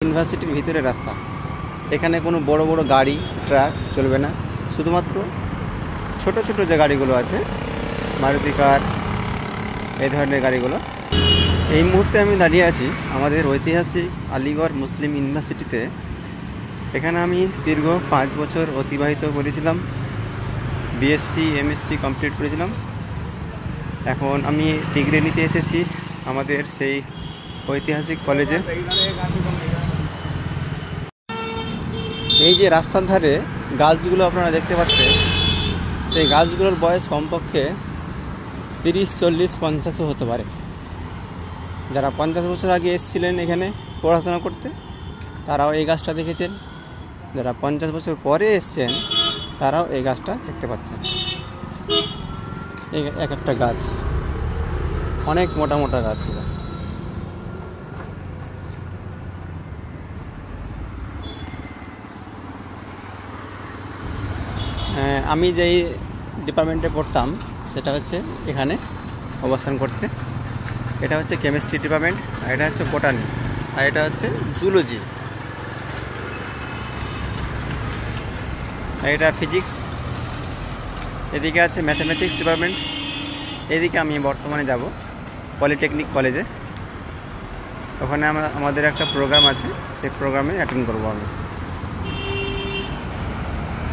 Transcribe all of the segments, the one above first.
ইউনিভার্সিটির ভিতরে রাস্তা। এখানে কোনো বড় বড় গাড়ি ট্রাক চলবে না, শুধুমাত্র ছোট ছোট যে গাড়িগুলো আছে, মারুতি কার, এই ধরনের গাড়িগুলো। এই মুহূর্তে আমি দাঁড়িয়ে আছি আমাদের ঐতিহাসিক আলিগড় মুসলিম ইউনিভার্সিটিতে। এখানে আমি দীর্ঘ 5 বছর অতিবাহিত করেছিলাম, বিএসসি এমএসসি কমপ্লিট করেছিলাম। এখন আমি ডিগ্রি নিতে এসেছি আমাদের সেই ঐতিহাসিক কলেজে। এই যে রাস্তার ধারে গাছগুলো আপনারা দেখতে পাচ্ছেন, সেই গাছগুলোর বয়স কমপক্ষে 30, 40, 50ও হতে পারে। যারা 50 বছর আগে এসেছিলেন এখানে পড়াশোনা করতে, তারাও এই গাছটা দেখেছেন। যারা 50 বছর পরে এসছেন, তারাও এই গাছটা দেখতে পাচ্ছেন। এই এক একটা গাছ অনেক মোটা মোটা গাছ ছিল। আমি যেই ডিপার্টমেন্টে পড়তাম সেটা হচ্ছে এখানে অবস্থান করছে। এটা হচ্ছে কেমিস্ট্রি ডিপার্টমেন্ট, আর এটা হচ্ছে বোটানি, আর এটা হচ্ছে জুলজি, আর এটা ফিজিক্স। এদিকে আছে ম্যাথামেটিক্স ডিপার্টমেন্ট। এদিকে আমি বর্তমানে যাব পলিটেকনিক কলেজে। ওখানে আমাদের একটা প্রোগ্রাম আছে, সেই প্রোগ্রামে অ্যাটেন্ড করবো আমি।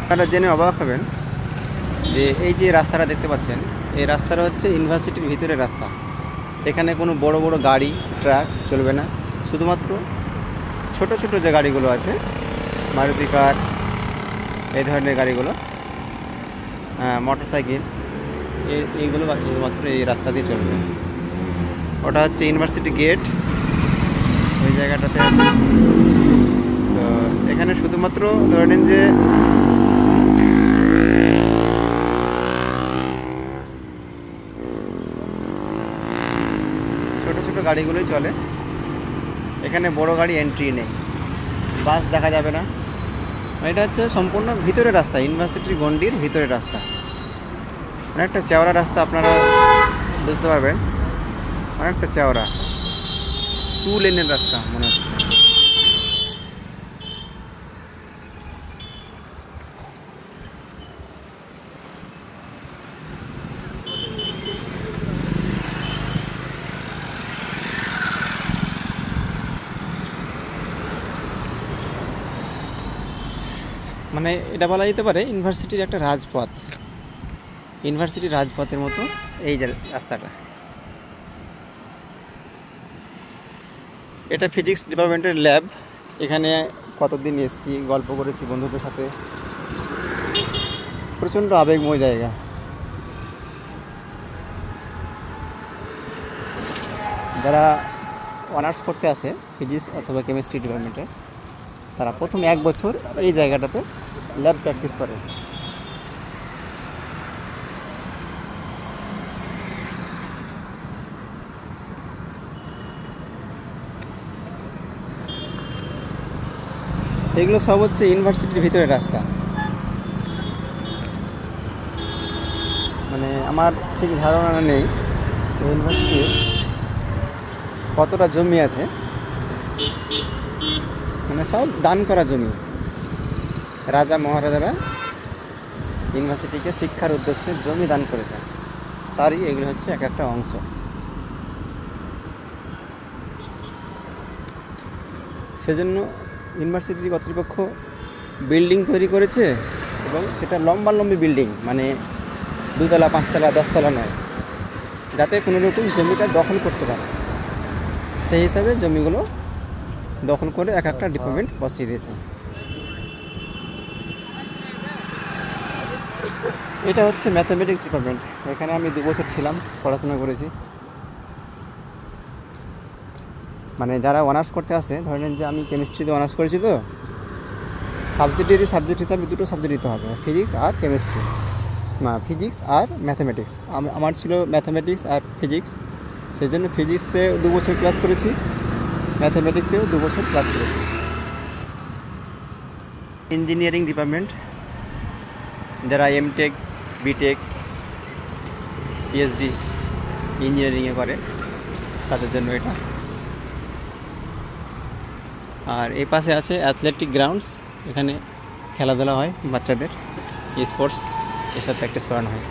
আপনারা জেনে অবাক হবেন যে এই যে রাস্তাটা দেখতে পাচ্ছেন, এই রাস্তাটা হচ্ছে ইউনিভার্সিটির ভিতরের রাস্তা। এখানে কোনো বড় বড় গাড়ি ট্রাক চলবে না, শুধুমাত্র ছোট ছোট যে গাড়িগুলো আছে, মারুতি কার, এই ধরনের গাড়িগুলো, মোটরসাইকেল, এইগুলো শুধুমাত্র এই রাস্তা দিয়ে চলবে। ওটা হচ্ছে ইউনিভার্সিটি গেট, ওই জায়গাটাতে আছে। তো এখানে শুধুমাত্র ধরে নিন যে ছোট ছোট গাড়িগুলোই চলে। এখানে বড় গাড়ি এন্ট্রি নেই, বাস দেখা যাবে না। এটা হচ্ছে সম্পূর্ণ ভিতরের রাস্তা, ইউনিভার্সিটির গণ্ডির ভিতরের রাস্তা। অনেকটা চওড়া রাস্তা, আপনারা বুঝতে পারবেন, অনেকটা চওড়া, 2 লেনের রাস্তা মনে হচ্ছে। মানে এটা বলা যেতে পারে ইউনিভার্সিটির একটা রাজপথ, ইউনিভার্সিটির রাজপথের মতো এই যে রাস্তাটা। এটা ফিজিক্স ডিপার্টমেন্টের ল্যাব। এখানে কতদিন এসেছি, গল্প করেছি বন্ধুদের সাথে। প্রচণ্ড আবেগময় জায়গা। যারা অনার্স করতে আসে ফিজিক্স অথবা কেমিস্ট্রি ডিপার্টমেন্টে, তারা প্রথম 1 বছর এই জায়গাটাতে ল্যাব প্র্যাকটিস করে। এগুলো সব হচ্ছে ইউনিভার্সিটির ভিতরে রাস্তা। মানে আমার ঠিক ধারণা নেই ইউনিভার্সিটির কতটা জমি আছে, মানে সব দান করা জমি। রাজা মহারাজারা ইউনিভার্সিটিকে শিক্ষার উদ্দেশ্যে জমি দান করেছেন, তারই এগুলো হচ্ছে এক একটা অংশ। সেজন্য ইউনিভার্সিটির কর্তৃপক্ষ বিল্ডিং তৈরি করেছে, এবং সেটা লম্বালম্বি বিল্ডিং, মানে 2 তলা 5 তলা 10 তলা নয়, যাতে কোনো রকম জমিটা দখল করতে পারে। সেই হিসাবে জমিগুলো দখল করে এক একটা ডিপার্টমেন্ট বসিয়ে দিয়েছে। এটা হচ্ছে ম্যাথামেটিক্স ডিপার্টমেন্ট। এখানে আমি 2 বছর ছিলাম, পড়াশোনা করেছি। মানে যারা অনার্স করতে আসে, ধরে নেন যে আমি কেমিস্ট্রিতে অনার্স করেছি, তো সাবসিডিয়ারি সাবজেক্ট হিসাবে 2টো সাবজেক্ট দিতে হবে, ফিজিক্স আর কেমিস্ট্রি, না ফিজিক্স আর ম্যাথামেটিক্স। আমার ছিল ম্যাথামেটিক্স আর ফিজিক্স, সেই জন্য ফিজিক্সে 2 বছর ক্লাস করেছি, ম্যাথামেটিক্সেও 2 বছর ক্লাস করেছি। ইঞ্জিনিয়ারিং ডিপার্টমেন্ট, যারা এমটেক, বিটেক, পিএইচডি ইঞ্জিনিয়ারিংয়ে করে, তাদের জন্য এটা। আর এই পাশে আছে অ্যাথলেটিক গ্রাউন্ডস, এখানে খেলাধুলা হয় বাচ্চাদের, স্পোর্টস এসব প্র্যাকটিস করানো হয়।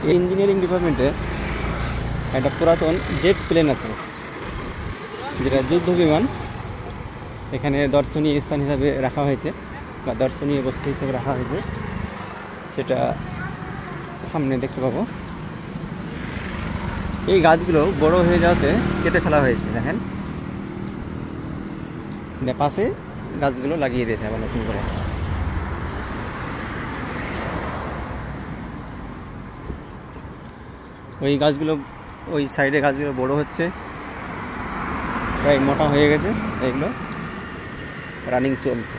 এই ইঞ্জিনিয়ারিং ডিপার্টমেন্টে একটা পুরাতন জেট প্লেন আছে, যেটা যুদ্ধ বিমান। এখানে দর্শনীয় স্থান হিসাবে রাখা হয়েছে বা দর্শনীয় বস্তু হিসেবে রাখা হয়েছে, সেটা সামনে দেখতে পাবো। এই গাছগুলো বড় হয়ে যাওয়াতে কেটে ফেলা হয়েছে, দেখেন পাশে গাছগুলো লাগিয়ে দিয়েছে আবার নতুন করে। ওই গাছগুলো, ওই সাইডে গাছগুলো বড় হচ্ছে, প্রায় মোটা হয়ে গেছে, এগুলো রানিং চলছে।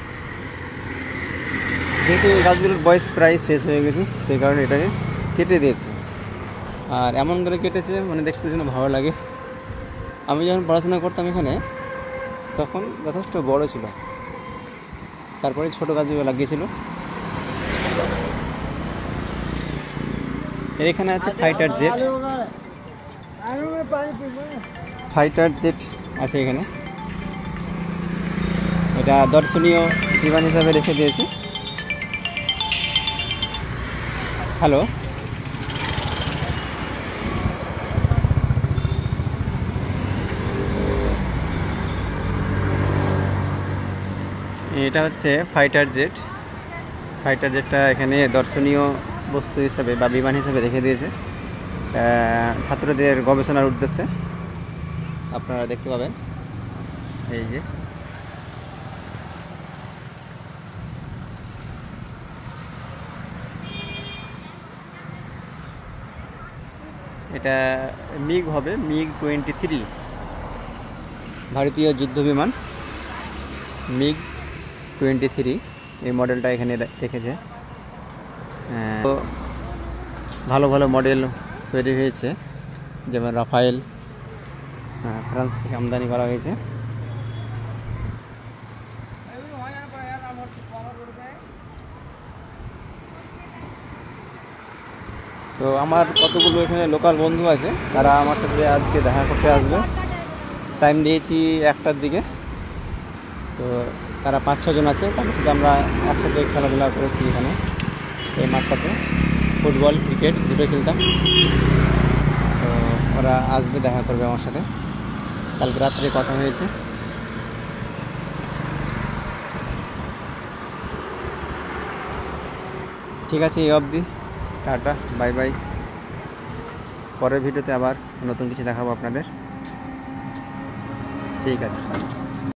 যেহেতু এই গাছগুলোর বয়স প্রায় শেষ হয়ে গেছে, সেই কারণে এটাকে কেটে দিয়েছে। আর এমন করে কেটেছে মানে দেখতে যেন ভালো লাগে। আমি যখন পড়াশোনা করতাম এখানে, তখন যথেষ্ট বড় ছিল, তারপরে ছোট গাছগুলো লাগিয়েছিল। এখানে আছে ফাইটার জেট, ফাইটার জেট আছে এখানে। এটা দর্শনীয় বিমান হিসাবে রেখে দিয়েছে। হ্যালো, এটা হচ্ছে ফাইটার জেট। ফাইটার জেটটা এখানে দর্শনীয় বস্তু হিসাবে বা বিমান হিসাবে রেখে দিয়েছে ছাত্রদের গবেষণার উদ্দেশ্যে। আপনারা দেখতে পাবেন, এই যে এটা মিগ হবে, মিগ 23, ভারতীয় যুদ্ধ বিমান মিগ 23, এই মডেলটা এখানে রেখেছে। তো ভালো ভালো মডেল তৈরি হয়েছে, যেমন রাফায়েল, ফ্রান্স থেকে আমদানি করা হয়েছে। তো আমার কতগুলো এখানে লোকাল বন্ধু আছে, তারা আমার সাথে আজকে দেখা করতে আসবে। টাইম দিয়েছি 1টার দিকে, তো তারা 5-6 জন আছে, তাদের সাথে আমরা একসাথে খেলাধুলা করেছি এখানে এই মাঠটাতে। ফুটবল ক্রিকেট দুটোই খেলতাম। তো ওরা আসবে, দেখা করবে আমার সাথে। কালকে রাত্রে কথা হয়েছে। ঠিক আছে, এই অবধি, টাটা, বাই বাই। পরের ভিডিওতে আবার নতুন কিছু দেখাবো আপনাদের। ঠিক আছে।